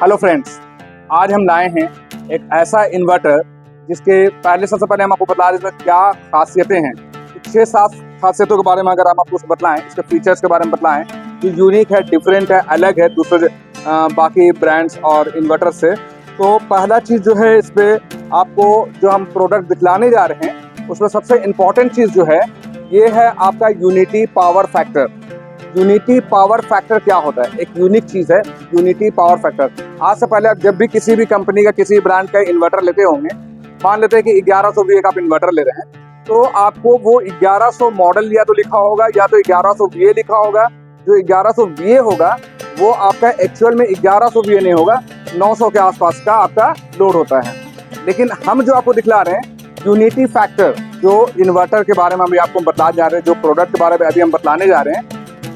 Hello friends, आज हम लाए हैं एक ऐसा इन्वर्टर जिसके सबसे पहले हम आपको बता दें इसमें क्या खासियतें हैं। 6-7 खासियतों के बारे में अगर हम आपको बताएं, इसके फीचर्स के बारे में बताएं जो यूनिक है, डिफरेंट है, अलग है दूसरे बाकी ब्रांड्स और इन्वर्टर से। तो पहला चीज़ जो है इस पर आपको जो हम प्रोडक्ट दिखलाने जा रहे हैं उसमें सबसे इम्पॉर्टेंट चीज़ जो है ये है आपका unity power factor. Unity power factor क्या होता है? एक यूनिक चीज़ है यूनिटी पावर फैक्टर। आज से पहले आप जब भी किसी भी कंपनी का किसी ब्रांड का इन्वर्टर लेते होंगे, मान लेते हैं कि 1100 VA का आप इन्वर्टर ले रहे हैं, तो आपको वो 1100 मॉडल या तो लिखा होगा या तो 1100 VA लिखा होगा। जो 1100 VA होगा वो आपका एक्चुअल में 1100 VA नहीं होगा, 900 के आसपास का आपका लोड होता है। लेकिन हम जो आपको दिखला रहे हैं यूनिटी फैक्टर, जो इन्वर्टर के बारे में अभी आपको बता जा रहे हैं, जो प्रोडक्ट के बारे में अभी हम बतलाने जा रहे हैं,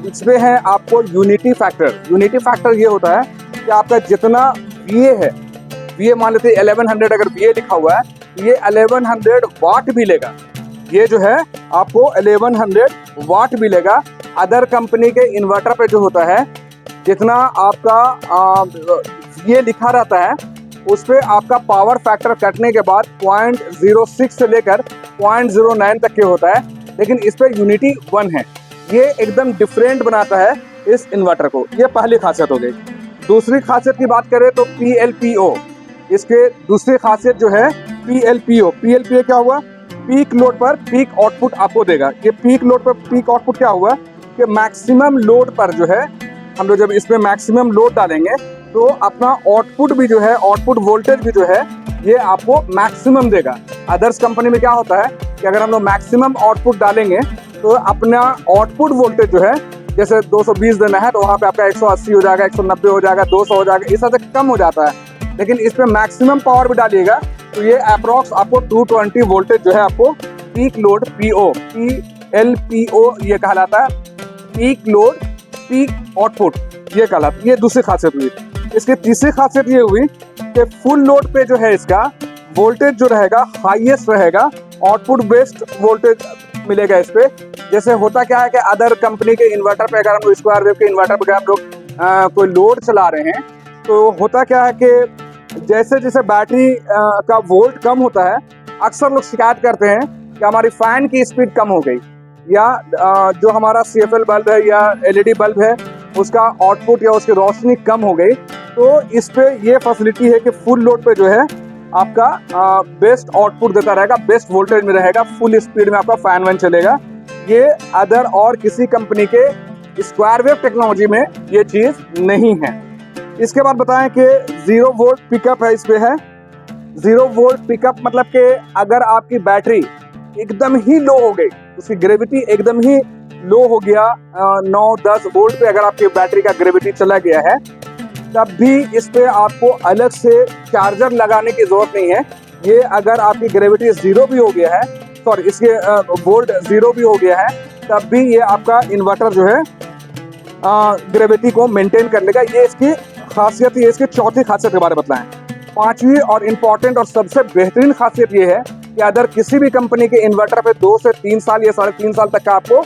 इसमें है आपको यूनिटी फैक्टर। यूनिटी फैक्टर ये होता है कि आपका जितना VA है, VA मान लेते हैं 1100 अगर VA लिखा हुआ है, ये 1100 वाट भी लेगा। ये जो है आपको 1100 वाट भी लेगा। अदर कंपनी के इन्वर्टर पे जो होता है जितना आपका VA लिखा रहता है उस पर आपका पावर फैक्टर कटने के बाद 0.06 से लेकर 0.09 तक के होता है, लेकिन इस पर यूनिटी 1 है। ये एकदम डिफरेंट बनाता है इस इन्वर्टर को। ये पहली खासियत हो गई। दूसरी खासियत की बात करें तो PLPO, इसके दूसरी खासियत जो है PLPO क्या हुआ? पीक लोड पर पीक आउटपुट आपको देगा। ये पीक लोड पर पीक आउटपुट क्या हुआ कि मैक्सिमम लोड पर जो है हम लोग जब इसमें मैक्सिमम लोड डालेंगे तो अपना आउटपुट भी जो है, आउटपुट वोल्टेज भी जो है ये आपको मैक्सिमम देगा। अदर्स कंपनी में क्या होता है कि अगर हम लोग मैक्सिमम आउटपुट डालेंगे तो अपना आउटपुट वोल्टेज जो है जैसे 220 देना है तो वहाँ पे आपका 180 हो जाएगा, 190 हो जाएगा, 200 हो जाएगा, इस तरह से कम हो जाता है। लेकिन इस पे मैक्सिमम पावर भी डालिएगा तो ये अप्रॉक्स आपको 220 वोल्टेज जो है आपको पीक लोड PLPO ये कहलाता है। पीक लोड पीक आउटपुट ये कहलाता है। ये दूसरी खासियत हुई। इसकी तीसरी खासियत ये हुई कि फुल लोड पे जो है इसका वोल्टेज जो रहेगा हाईएस्ट रहेगा, आउटपुट बेस्ड वोल्टेज मिलेगा इस पे। जैसे होता क्या है कि अदर कंपनी के इन्वर्टर पे अगर हम लोग स्क्वायर वेव के इन्वर्टर पे हम लोग कोई लोड चला रहे हैं तो होता क्या है कि जैसे जैसे बैटरी का वोल्ट कम होता है, अक्सर लोग शिकायत करते हैं कि हमारी फैन की स्पीड कम हो गई, या जो हमारा CFL बल्ब है या LED बल्ब है उसका आउटपुट या उसकी रोशनी कम हो गई। तो इस पे ये फैसिलिटी है कि फुल लोड पे जो है आपका बेस्ट आउटपुट देता रहेगा, बेस्ट वोल्टेज में रहेगा, फुल स्पीड में आपका फैन वैन चलेगा। ये अदर और किसी कंपनी के स्क्वायर वेव टेक्नोलॉजी में ये चीज़ नहीं है। इसके बाद बताएं कि 0 वोल्ट पिकअप है इस पे है। 0 वोल्ट पिकअप मतलब कि अगर आपकी बैटरी एकदम ही लो हो गई, उसकी ग्रेविटी एकदम ही लो हो गया, 9-10 वोल्ट पे अगर आपकी बैटरी का ग्रेविटी चला गया है, तब भी इस पे आपको अलग से चार्जर लगाने की जरूरत नहीं है। ये अगर आपकी ग्रेविटी 0 भी हो गया है, सॉरी इसके वोल्ट 0 भी हो गया है, तब भी ये आपका इन्वर्टर जो है ग्रेविटी को मेंटेन कर लेगा। ये इसकी खासियत, ये इसकी चौथी खासियत के बारे में बताएं। पांचवी और इम्पॉर्टेंट और सबसे बेहतरीन खासियत ये है कि अगर किसी भी कंपनी के इन्वर्टर पे 2 से 3 साल या 3.5 साल तक का आपको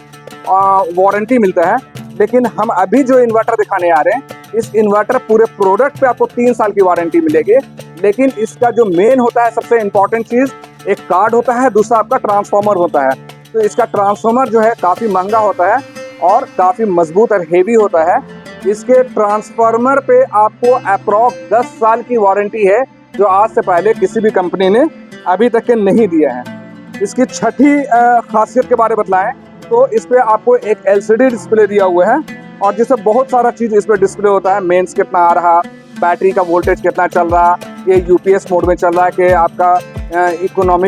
वारंटी मिलता है, लेकिन हम अभी जो इन्वर्टर दिखाने आ रहे हैं इस इन्वर्टर पूरे प्रोडक्ट पे आपको 3 साल की वारंटी मिलेगी। लेकिन इसका जो मेन होता है सबसे इम्पॉर्टेंट चीज़, एक कार्ड होता है, दूसरा आपका ट्रांसफार्मर होता है। तो इसका ट्रांसफार्मर जो है काफ़ी महंगा होता है और काफ़ी मजबूत और हेवी होता है। इसके ट्रांसफार्मर पे आपको अप्रॉक्स 10 साल की वारंटी है, जो आज से पहले किसी भी कंपनी ने अभी तक के नहीं दिया है। इसकी छठी खासियत के बारे में बतलाएं तो इस पे आपको एक LCD डिस्प्ले दिया हुआ है और जिससे बहुत सारा चीज़ इस पर डिस्प्ले होता है। मेंस कितना आ रहा, बैटरी का वोल्टेज कितना चल रहा, ये UPS मोड में चल रहा है कि आपका इको मोड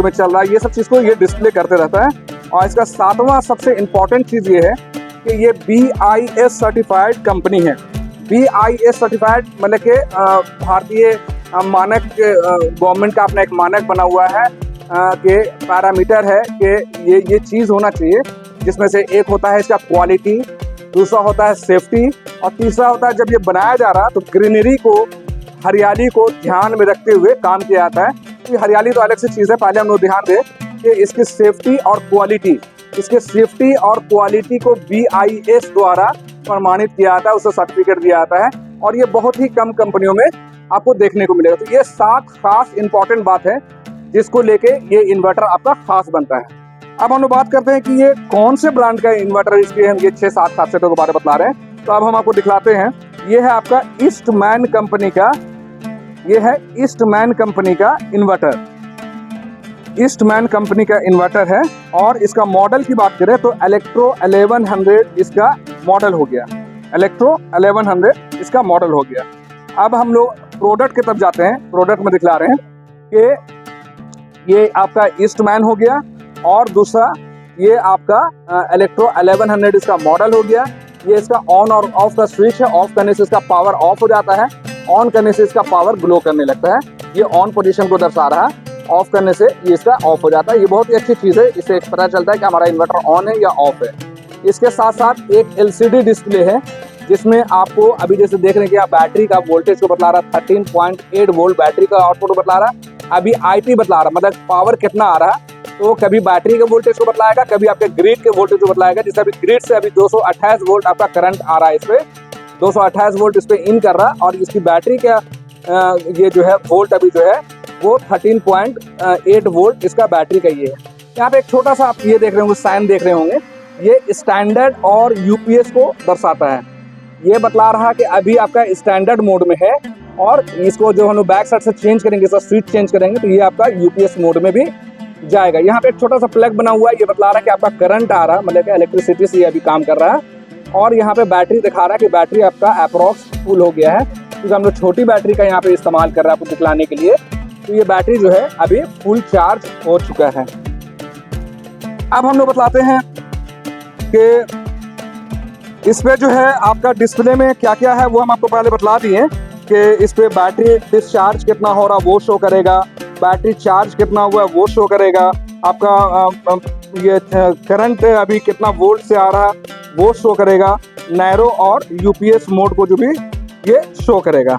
में चल रहा है, ये सब चीज़ को ये डिस्प्ले करते रहता है। और इसका 7वां सबसे इम्पॉर्टेंट चीज़ ये है कि ये BIS सर्टिफाइड कंपनी है। BIS सर्टिफाइड मतलब कि भारतीय मानक, गवर्नमेंट का अपना एक मानक बना हुआ है कि पैरामीटर है कि ये चीज़ होना चाहिए, जिसमें से एक होता है इसका क्वालिटी, दूसरा होता है सेफ्टी और तीसरा होता है जब ये बनाया जा रहा तो ग्रीनरी को, हरियाली को ध्यान में रखते हुए काम किया जाता है। तो हरियाली तो अलग से चीज़ है, पहले हम लोग ध्यान दें कि इसकी सेफ्टी और क्वालिटी, इसके सेफ्टी और क्वालिटी को BIS द्वारा प्रमाणित किया जाता है, उसे सर्टिफिकेट दिया जाता है। और ये बहुत ही कम कंपनियों में आपको देखने को मिलेगा। तो ये 7 खास इंपॉर्टेंट बात है जिसको लेके ये इन्वर्टर आपका खास बनता है। अब हम लोग बात करते हैं कि ये कौन से ब्रांड का इन्वर्टर है, इसके हम ये 6-7 खासियतों के बारे में बता रहे हैं। तो अब हम आपको दिखलाते हैं। ये है आपका ईस्टमैन कंपनी का, ये है ईस्टमैन कंपनी का इन्वर्टर, ईस्टमैन कंपनी का इन्वर्टर है। और इसका मॉडल की बात करें तो इलेक्ट्रो 1100 इसका मॉडल हो गया, इलेक्ट्रो 1100 इसका मॉडल हो गया। अब हम लोग प्रोडक्ट की तरफ जाते हैं। प्रोडक्ट में दिखला रहे हैं कि ये आपका ईस्टमैन हो गया और दूसरा ये आपका इलेक्ट्रो 1100 इसका मॉडल हो गया। ये इसका ऑन और ऑफ का स्विच है, ऑफ करने से इसका पावर ऑफ हो जाता है, ऑन करने से इसका पावर ग्लो करने लगता है। ये ऑन पोजीशन को दर्शा रहा है, ऑफ करने से ये इसका ऑफ हो जाता है। ये बहुत ही अच्छी चीज़ है, इससे पता चलता है कि हमारा इन्वर्टर ऑन है या ऑफ है। इसके साथ साथ एक LCD डिस्प्ले है जिसमें आपको अभी जैसे देख रहे हैं कि यहाँ बैटरी का वोल्टेज को बतला रहा है, 13.8 वोल्ट बैटरी का आउटपुट बतला रहा है। अभी IP बतला रहा है, मतलब पावर कितना आ रहा है। तो कभी बैटरी के वोल्टेज को बतलाएगा, कभी आपके ग्रिड के वोल्टेज को बतलाएगा। जैसे अभी ग्रिड से अभी 228 वोल्ट आपका करंट आ रहा है, इस पर 228 वोल्ट इस पर इन कर रहा है। और इसकी बैटरी का ये जो है वोल्ट अभी जो है वो 13.8 वोल्ट इसका बैटरी का ये है। यहाँ पे एक छोटा सा आप ये देख रहे होंगे, साइन देख रहे होंगे, ये स्टैंडर्ड और UPS को दर्शाता है। ये बतला रहा कि अभी आपका स्टैंडर्ड मोड में है और इसको जो हम लोग बैक साइड से चेंज करेंगे, सर स्विच चेंज करेंगे तो ये आपका UPS मोड में भी जाएगा। यहाँ पे एक छोटा सा प्लग बना हुआ है, ये बतला रहा है कि आपका करंट आ रहा है, मतलब कि इलेक्ट्रिसिटी से ये अभी काम कर रहा है। और यहाँ पे बैटरी दिखा रहा है कि बैटरी आपका अप्रॉक्स फुल हो गया है, क्योंकि हम लोग छोटी बैटरी का यहाँ पे इस्तेमाल कर रहे हैं आपको दिखलाने के लिए। तो ये बैटरी जो है अभी फुल चार्ज हो चुका है। अब हम लोग बतलाते हैं कि इस पे जो है आपका डिस्प्ले में क्या क्या है वो हम आपको पहले बतला दिए कि इस पे बैटरी डिस्चार्ज कितना हो रहा वो शो करेगा, बैटरी चार्ज कितना हुआ है वो शो करेगा, आपका ये करंट अभी कितना वोल्ट से आ रहा है वो शो करेगा, नैरो और UPS मोड को जो भी ये शो करेगा।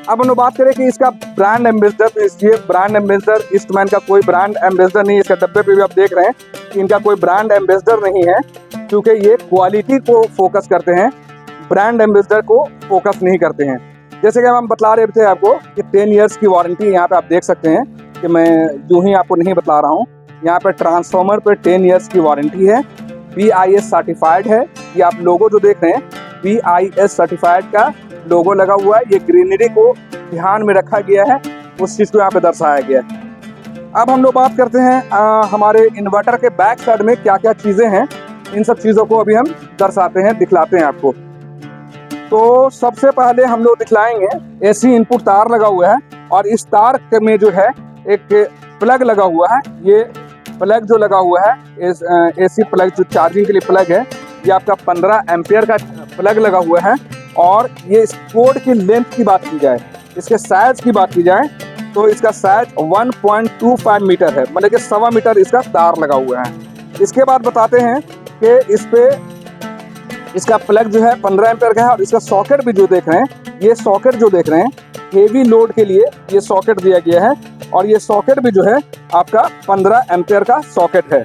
अब हम बात करें कि इसका ब्रांड एम्बेसडर, तो इसलिए ब्रांड एम्बेसडर ईस्टमैन का कोई ब्रांड एम्बेसडर नहीं है। इसका डब्बे पे भी आप देख रहे हैं कि इनका कोई ब्रांड एम्बेसडर नहीं है, क्योंकि ये क्वालिटी को फोकस करते हैं, ब्रांड एम्बेसडर को फोकस नहीं करते हैं। जैसे कि हम बतला रहे थे आपको कि 10 ईयर्स की वारंटी, यहाँ पे आप देख सकते हैं कि मैं यूं ही आपको नहीं बतला रहा हूँ। यहाँ पे ट्रांसफार्मर पे 10 ईयर्स की वारंटी है, BIS सर्टिफाइड है। ये आप लोगो जो देख रहे हैं BIS सर्टिफाइड का लोगो लगा हुआ है। ये ग्रीनरी को ध्यान में रखा गया है, उस चीज़ को यहाँ पे दर्शाया गया है। अब हम लोग बात करते हैं हमारे इन्वर्टर के बैक साइड में क्या क्या चीज़ें हैं। इन सब चीज़ों को अभी हम दर्शाते हैं, दिखलाते हैं आपको। तो सबसे पहले हम लोग दिखलाएंगे AC इनपुट तार लगा हुआ है और इस तार में जो है एक प्लग लगा हुआ है। ये प्लग जो लगा हुआ है इस AC प्लग जो चार्जिंग के लिए प्लग है, ये आपका 15 एम्पियर का प्लग लगा हुआ है। और ये इस कोड की लेंथ की बात की जाए, इसके साइज की बात की जाए तो इसका साइज 1.25 मीटर है, मतलब कि 1.25 मीटर इसका तार लगा हुआ है। इसके बाद बताते हैं कि इस पे इसका प्लग जो है 15 एम्पियर का है और इसका सॉकेट भी जो देख रहे हैं, ये सॉकेट जो देख रहे हैं हेवी लोड के लिए ये सॉकेट दिया गया है और ये सॉकेट भी जो है आपका 15 एम्पियर का सॉकेट है।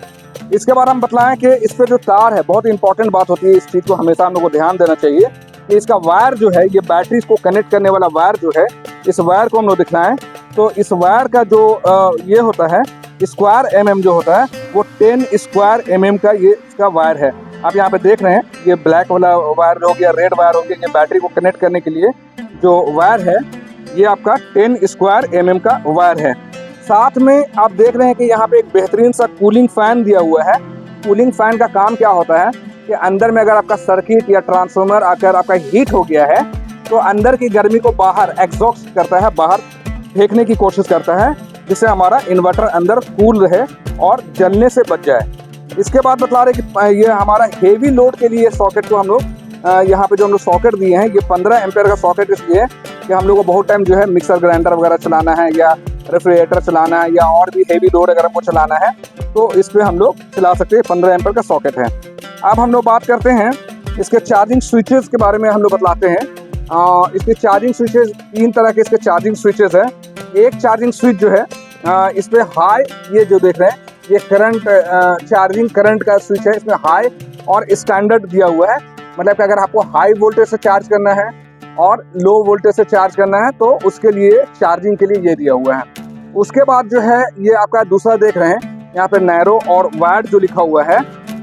इसके बाद हम बतलाएं कि इस पे जो तार है, बहुत इंपॉर्टेंट बात होती है, इस चीज़ को हमेशा हम लोग को ध्यान देना चाहिए कि इसका वायर जो है, ये बैटरी को कनेक्ट करने वाला वायर जो है, इस वायर को हम लोग दिखलाएं तो इस वायर का जो ये होता है स्क्वायर mm जो होता है वो 10 स्क्वायर mm का ये इसका वायर है। आप यहाँ पे देख रहे हैं ये ब्लैक वाला वायर हो गया, रेड वायर हो गया, ये बैटरी को कनेक्ट करने के लिए जो वायर है ये आपका 10 स्क्वायर mm का वायर है। साथ में आप देख रहे हैं कि यहाँ पे एक बेहतरीन सा कूलिंग फैन दिया हुआ है। कूलिंग फैन का काम क्या होता है कि अंदर में अगर आपका सर्किट या ट्रांसफार्मर अगर आपका हीट हो गया है तो अंदर की गर्मी को बाहर एग्जॉस्ट करता है, बाहर फेंकने की कोशिश करता है, जिससे हमारा इन्वर्टर अंदर कूल रहे और जलने से बच जाए। इसके बाद बतला रहे कि ये हमारा हेवी लोड के लिए सॉकेट को हम लोग यहाँ पे जो हम लोग सॉकेट दिए हैं, ये 15 एम्पियर का सॉकेट इसलिए कि हम लोग को बहुत टाइम जो है मिक्सर ग्राइंडर वगैरह चलाना है या रेफ्रिजरेटर चलाना है या और भी हेवी लोड अगर हमको चलाना है तो इस पर हम लोग चला सकते हैं। 15 एम्पियर का सॉकेट है। अब हम लोग बात करते हैं इसके चार्जिंग स्विचेस के बारे में, हम लोग बतलाते हैं। इसके चार्जिंग स्विचेस 3 तरह के इसके चार्जिंग स्विचेस हैं। एक चार्जिंग स्विच जो है इस पर हाई, ये जो देख रहे हैं ये करंट चार्जिंग करंट का स्विच है, इसमें हाई और स्टैंडर्ड दिया हुआ है। मतलब कि अगर आपको हाई वोल्टेज से चार्ज करना है और लो वोल्टेज से चार्ज करना है तो उसके लिए चार्जिंग के लिए ये दिया हुआ है। उसके बाद जो है ये आपका दूसरा देख रहे हैं यहाँ पे नैरो और वाइड जो लिखा हुआ है,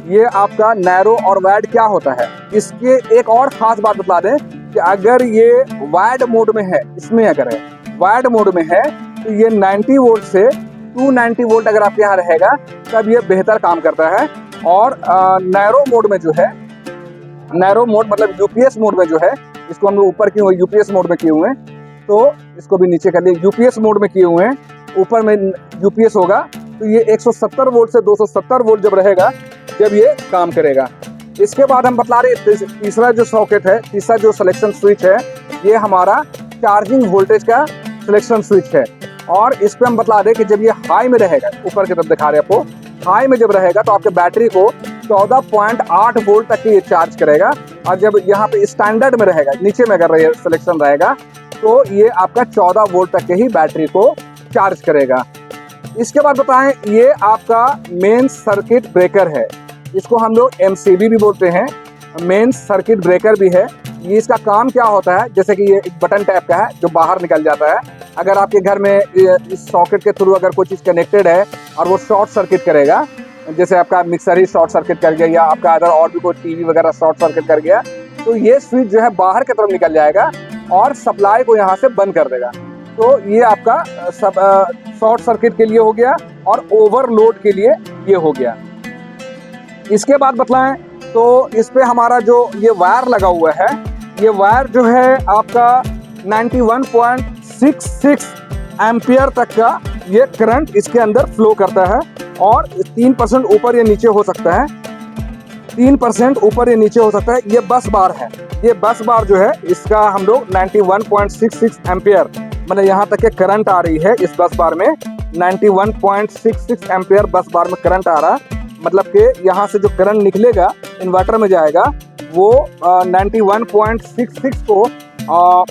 ये आपका नैरो और वाइड क्या होता है, इसके एक और खास बात बता दें कि अगर ये वाइड मोड में है, इसमें अगर है वाइड मोड में है तो ये 90 वोल्ट से 290 वोल्ट अगर आपके यहाँ रहेगा तब ये बेहतर काम करता है। और नैरो मोड में जो है, नैरो मोड मतलब यूपीएस मोड में जो है, इसको हम लोग ऊपर किए हुए यूपीएस मोड में किए हुए हैं, तो इसको भी नीचे कर लिए, यूपीएस मोड में किए हुए हैं, ऊपर में यूपीएस होगा तो ये 170 वोल्ट से 270 वोल्ट जब रहेगा जब ये काम करेगा। इसके बाद हम बतला रहे तीसरा जो सॉकेट है, तीसरा जो सिलेक्शन स्विच है, ये हमारा चार्जिंग वोल्टेज का सिलेक्शन स्विच है। और इस पे हम बतला दें कि जब ये हाई में रहेगा, ऊपर की तरफ दिखा रहे हैं आपको, हाई में जब रहेगा तो आपके बैटरी को 14.8 वोल्ट तक ये चार्ज करेगा। और जब यहाँ पे स्टैंडर्ड में रहेगा, नीचे में अगर ये सिलेक्शन रहेगा तो ये आपका 14 वोल्ट तक के ही बैटरी को चार्ज करेगा। इसके बाद बताएं, ये आपका मेन सर्किट ब्रेकर है, इसको हम लोग MCB भी बोलते हैं, मेन सर्किट ब्रेकर भी है। ये इसका काम क्या होता है, जैसे कि ये एक बटन टाइप का है जो बाहर निकल जाता है। अगर आपके घर में इस सॉकेट के थ्रू अगर कोई चीज़ कनेक्टेड है और वो शॉर्ट सर्किट करेगा, जैसे आपका मिक्सर ही शॉर्ट सर्किट कर गया या आपका अदर और भी कोई टीवी वगैरह शॉर्ट सर्किट कर गया, तो ये स्विच जो है बाहर की तरफ निकल जाएगा और सप्लाई को यहाँ से बंद कर देगा। तो ये आपका शॉर्ट सर्किट के लिए हो गया और ओवरलोड के लिए ये हो गया। इसके बाद बतलाएं तो इस पे हमारा जो ये वायर लगा हुआ है, ये वायर जो है आपका 91.66 एम्पियर तक का ये करंट इसके अंदर फ्लो करता है। और 3% ऊपर या नीचे हो सकता है, 3% ऊपर या नीचे हो सकता है। ये बस बार है, ये बस बार जो है इसका हम लोग 91.66 एम्पियर मतलब यहाँ तक के करंट आ रही है। इस बस बार में 91.66 एम्पियर बस बार में करंट आ रहा है, मतलब कि यहाँ से जो करंट निकलेगा इन्वर्टर में जाएगा वो 91.66 को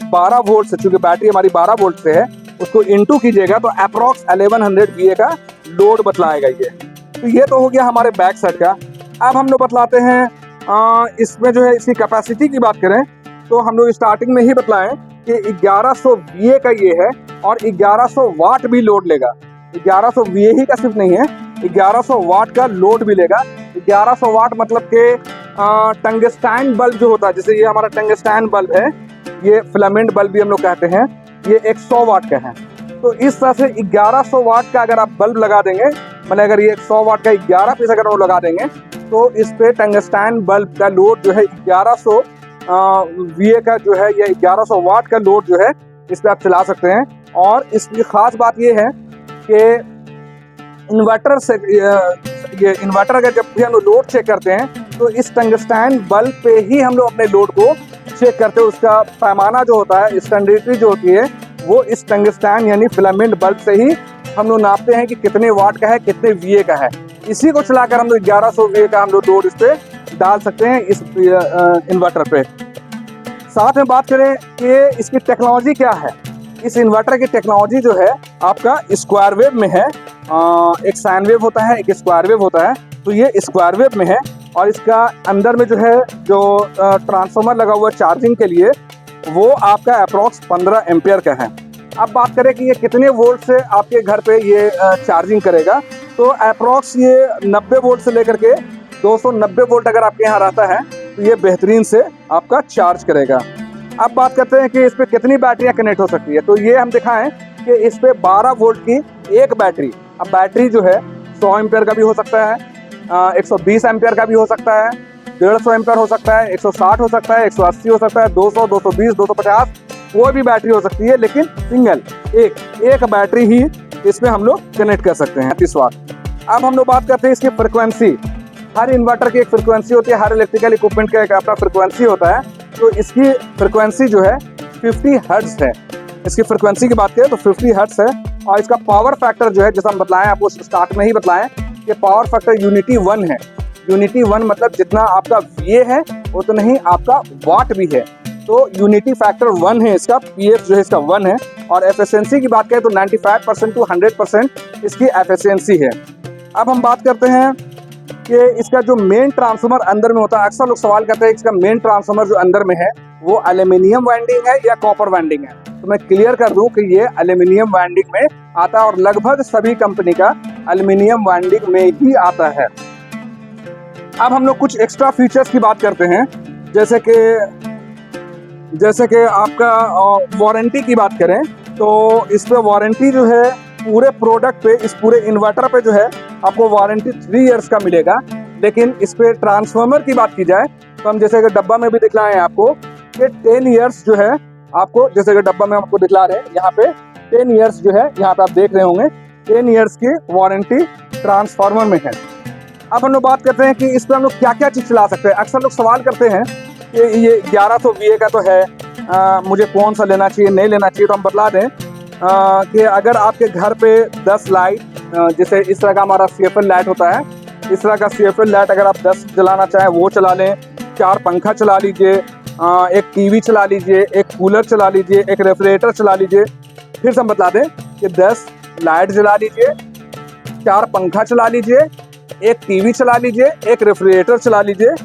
12 वोल्ट से, चूँकि बैटरी हमारी 12 वोल्ट से है, उसको इनटू कीजिएगा तो अप्रॉक्स 1100 VA का लोड बतलाएगा ये। तो ये तो हो गया हमारे बैक साइड का। अब हम लोग बतलाते हैं इसमें जो है इसकी कैपेसिटी की बात करें तो हम लोग स्टार्टिंग में ही बतलाएं कि 1100 VA का ये है और 1100 वाट भी लोड लेगा। 1100 VA ही का सिर्फ नहीं है, 1100 वाट का लोड भी लेगा। 1100 वाट मतलब कि टंगस्टैन बल्ब जो होता है, जैसे ये हमारा टंगस्टैन बल्ब है, ये फिलामेंट बल्ब भी हम लोग कहते हैं, ये 100 वाट का है। तो इस तरह से 1100 वाट का अगर आप बल्ब लगा देंगे, मतलब अगर ये 100 वाट का 11 पीस अगर वो लगा देंगे तो इस पे टंगस्टैन बल्ब का लोड जो है 1100 VA का जो है, ये 1100 वाट का लोड जो है इस पे आप चला सकते हैं। और इसकी खास बात ये है कि इन्वर्टर से ये इन्वर्टर अगर जब भी हम लोग लोड चेक करते हैं तो इस टंगस्टैन बल्ब पे ही हम लोग अपने लोड को चेक करते हैं। उसका पैमाना जो होता है, स्टैंडर्डिटी जो होती है, वो इस टंगस्टैन यानी फिलामेंट बल्ब से ही हम लोग नापते हैं कि कितने वाट का है, कितने VA का है। इसी को चलाकर हम लोग 1100 VA का हम लोग लोड इस पे डाल सकते हैं इस इन्वर्टर पे। साथ में बात करें कि इसकी टेक्नोलॉजी क्या है, इस इन्वर्टर की टेक्नोलॉजी जो है आपका स्क्वायर वेव में है। एक साइन वेव होता है, एक स्क्वायर वेव होता है, तो ये स्क्वायर वेव में है। और इसका अंदर में जो है जो ट्रांसफार्मर लगा हुआ चार्जिंग के लिए, वो आपका अप्रॉक्स 15 एम्पियर का है। अब बात करें कि ये कितने वोल्ट से आपके घर पे ये चार्जिंग करेगा, तो अप्रॉक्स ये 90 वोल्ट से लेकर के 290 वोल्ट अगर आपके यहाँ रहता है तो ये बेहतरीन से आपका चार्ज करेगा। अब बात करते हैं कि इस पे कितनी बैटरियाँ कनेक्ट हो सकती है, तो ये हम दिखाएं कि इस पे 12 वोल्ट की एक बैटरी। अब बैटरी जो है 100 एम्पियर का भी हो सकता है, 120 एम्पियर का भी हो सकता है, 150 एम्पियर हो सकता है, 160 हो सकता है, 180 हो सकता है, 200, 220, 250, कोई भी बैटरी हो सकती है, लेकिन सिंगल एक बैटरी ही इसमें हम लोग कनेक्ट कर सकते हैं 30 वाट। अब हम लोग बात करते हैं इसकी फ्रिक्वेंसी। हर इन्वर्टर की एक फ्रिक्वेंसी होती है, हर इलेक्ट्रिकल इक्विपमेंट का एक अपना फ्रिक्वेंसी होता है। तो इसकी फ्रिक्वेंसी जो है 50 हर्ट्ज है। इसकी फ्रिक्वेंसी की बात करें तो 50 हर्ट्ज है। और इसका पावर फैक्टर जो है, जैसा हम बतलाएं आपको स्टार्ट में ही बतलाएं कि पावर फैक्टर यूनिटी 1 है। यूनिटी 1 मतलब जितना आपका VA है उतना ही आपका वाट भी है, तो यूनिटी फैक्टर 1 है इसका। PF जो है इसका 1 है। और एफिशिएंसी की बात करें तो 95% to 100% इसकी एफिशिएंसी है। अब हम बात करते हैं कि इसका जो मेन ट्रांसफार्मर अंदर में होता है, अक्सर लोग सवाल करते हैं इसका मेन ट्रांसफार्मर जो अंदर में है वो एल्यूमिनियम वाइंडिंग है या कॉपर वाइंडिंग है। तो मैं क्लियर कर दूं कि ये एल्यूमिनियम वाइंडिंग में आता है और लगभग सभी कंपनी का एल्यूमिनियम वाइंडिंग में ही आता है। अब हम लोग कुछ एक्स्ट्रा फीचर्स की बात करते हैं, जैसे कि आपका वारंटी की बात करें तो इस पे वारंटी जो है पूरे प्रोडक्ट पे, इस पूरे इन्वर्टर पे जो है आपको वारंटी 3 इयर्स का मिलेगा। लेकिन इस पे ट्रांसफार्मर की बात की जाए तो हम जैसे कि डब्बा में भी दिखलाए हैं आपको कि 10 इयर्स जो है आपको, जैसे कि डब्बा में आपको दिखला रहे हैं यहाँ पे 10 इयर्स जो है यहाँ पे आप देख रहे होंगे 10 इयर्स की वारंटी ट्रांसफार्मर में है। अब हम लोग बात करते हैं कि इस पर हम लोग क्या क्या चीज़ चला सकते हैं। अक्सर लोग सवाल करते हैं कि ये 1100 VA का तो है, मुझे कौन सा लेना चाहिए नहीं लेना चाहिए। तो हम बतला दें कि अगर आपके घर पे 10 लाइट, जैसे इस तरह का हमारा CFL लाइट होता है, इस तरह का CFL लाइट अगर आप 10 जलाना चाहें वो चला लें, 4 पंखा चला लीजिए, एक टीवी चला लीजिए, एक कूलर चला लीजिए, एक रेफ्रिजरेटर चला लीजिए। फिर से हम बता दें कि 10 लाइट जला लीजिए, 4 पंखा चला लीजिए, एक टीवी चला लीजिए, एक रेफ्रिजरेटर चला लीजिए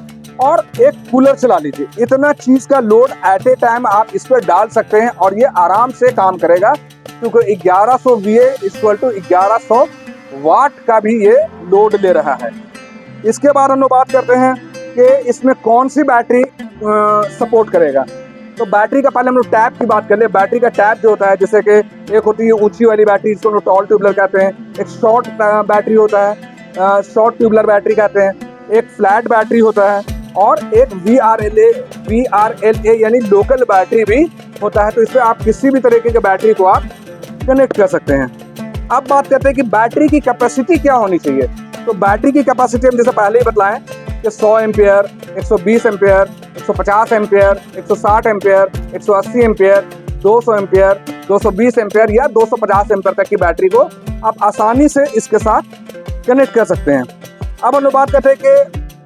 और एक कूलर चला लीजिए। इतना चीज़ का लोड एट ए टाइम आप इस पर डाल सकते हैं और ये आराम से काम करेगा, क्योंकि 1100 VA इक्वल टू 1100 वाट का भी ये लोड ले रहा है। इसके बाद हम लोग बात करते हैं कि इसमें कौन सी बैटरी सपोर्ट करेगा। तो बैटरी का पहले हम लोग टैप की बात कर ले। बैटरी का टैप जो होता है, जैसे कि एक होती है ऊंची वाली बैटरी जिसको हम लोग टॉल ट्यूबलर कहते हैं, एक शॉर्ट बैटरी होता है, शॉर्ट ट्यूबलर बैटरी कहते हैं, एक फ्लैट बैटरी होता है और एक VRLA यानी लोकल बैटरी भी होता है। तो इसमें आप किसी भी तरीके के बैटरी को आप कनेक्ट कर सकते हैं। अब बात करते हैं कि बैटरी की कैपेसिटी क्या होनी चाहिए। तो बैटरी की कैपेसिटी हम जैसे पहले ही बताएं कि 100 ampere, 120 ampere, 150 ampere, 160 ampere, 180 ampere, 200 ampere, 220 ampere या 250 एम्पियर तक की बैटरी को आप आसानी से इसके साथ कनेक्ट कर सकते हैं। अब हम लोग बात करते हैं कि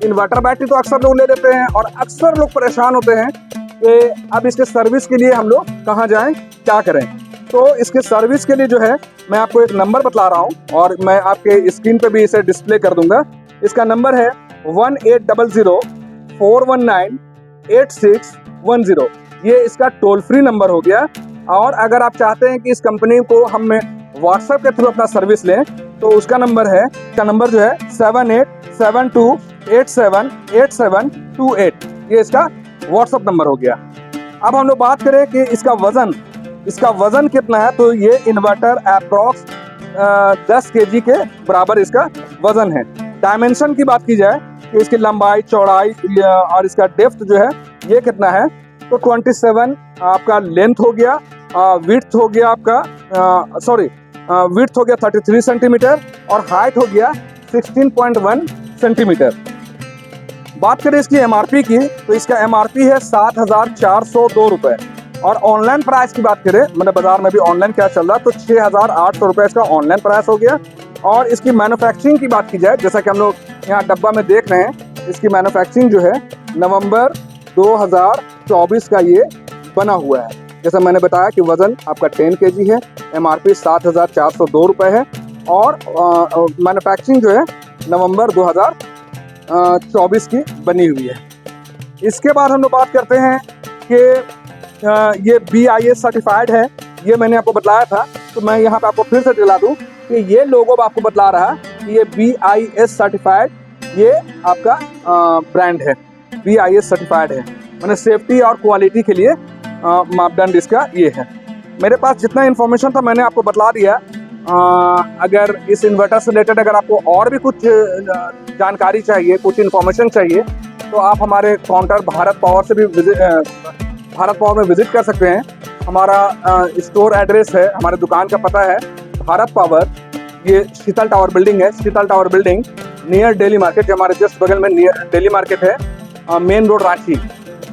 इन्वर्टर बैटरी तो अक्सर लोग ले लेते हैं और अक्सर लोग परेशान होते हैं कि अब इसके सर्विस के लिए हम लोग कहाँ जाएं, क्या करें। तो इसके सर्विस के लिए जो है मैं आपको एक नंबर बतला रहा हूँ और मैं आपके स्क्रीन पे भी इसे डिस्प्ले कर दूंगा। इसका नंबर है 1800-419-8610। ये इसका टोल फ्री नंबर हो गया। और अगर आप चाहते हैं कि इस कंपनी को हम व्हाट्सएप के थ्रू अपना सर्विस लें तो उसका नंबर जो है 7872878728। ये इसका व्हाट्सएप नंबर हो गया। अब हम लोग बात करें कि इसका वजन कितना है। तो ये इन्वर्टर अप्रॉक्स 10 kg के बराबर इसका वजन है। डायमेंशन की बात की जाए कि इसकी लंबाई, चौड़ाई और इसका डेप्थ जो है ये कितना है, तो 27 आपका लेंथ हो गया, विड्थ हो गया आपका, विड्थ हो गया 33 सेंटीमीटर और हाइट हो गया 16.1 सेंटीमीटर। बात करें इसकी MRP की तो इसका MRP है 7,402 रुपये और ऑनलाइन प्राइस की बात करें, मैंने बाजार में भी ऑनलाइन क्या चल रहा है, तो 6,800 रुपये इसका ऑनलाइन प्राइस हो गया। और इसकी मैन्युफैक्चरिंग की बात की जाए, जैसा कि हम लोग यहाँ डब्बा में देख रहे हैं, इसकी मैन्युफैक्चरिंग जो है नवंबर 2024 का ये बना हुआ है। जैसा मैंने बताया कि वज़न आपका 10 kg है, MRP 7,402 रुपये है और मैन्युफैक्चरिंग जो है नवंबर 2024 की बनी हुई है। इसके बाद हम लोग बात करते हैं कि ये BIS सर्टिफाइड है। ये मैंने आपको बतलाया था, तो मैं यहाँ पे आपको फिर से दिला दूँ कि ये लोगो आपको बतला रहा है कि ये BIS सर्टिफाइड ये आपका ब्रांड है, BIS सर्टिफाइड है। मैंने सेफ्टी और क्वालिटी के लिए मापदंड इसका ये है। मेरे पास जितना इन्फॉर्मेशन था मैंने आपको बतला दिया। अगर इस इन्वर्टर से रिलेटेड अगर आपको और भी कुछ जानकारी चाहिए, कुछ इन्फॉर्मेशन चाहिए, तो आप हमारे काउंटर भारत पावर में विजिट कर सकते हैं। हमारा स्टोर एड्रेस है, हमारे दुकान का पता है भारत पावर, ये शीतल टावर बिल्डिंग है, Sheetal tower building near daily market, जो हमारे जस्ट बगल में नियर डेली मार्केट है, मेन रोड रांची।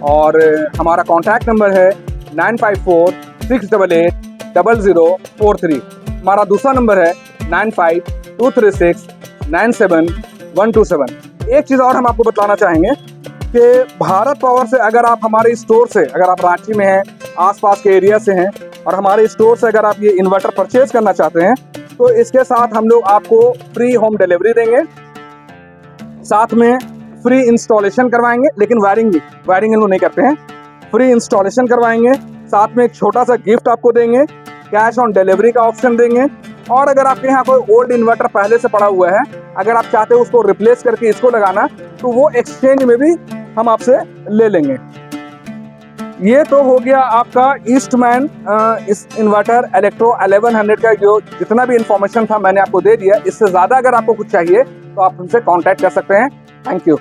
और हमारा कॉन्टैक्ट नंबर है 9546880043। हमारा दूसरा नंबर है 9523697127। एक चीज़ और हम आपको बताना चाहेंगे कि भारत पावर से अगर आप हमारे स्टोर से, अगर आप रांची में हैं, आसपास के एरिया से हैं और हमारे स्टोर से अगर आप ये इन्वर्टर परचेज करना चाहते हैं, तो इसके साथ हम लोग आपको फ्री होम डिलीवरी देंगे। साथ में फ्री इंस्टॉलेशन करवाएंगे, लेकिन वायरिंग इन लोग नहीं करते हैं, फ्री इंस्टॉलेशन करवाएंगे। साथ में एक छोटा सा गिफ्ट आपको देंगे, कैश ऑन डिलीवरी का ऑप्शन देंगे। और अगर आपके यहाँ कोई ओल्ड इन्वर्टर पहले से पड़ा हुआ है, अगर आप चाहते हो उसको रिप्लेस करके इसको लगाना, तो वो एक्सचेंज में भी हम आपसे ले लेंगे। ये तो हो गया आपका ईस्टमैन इस इन्वर्टर इलेक्ट्रो 1100 का जो जितना भी इंफॉर्मेशन था मैंने आपको दे दिया। इससे ज़्यादा अगर आपको कुछ चाहिए तो आप हमसे कांटेक्ट कर सकते हैं। Thank you.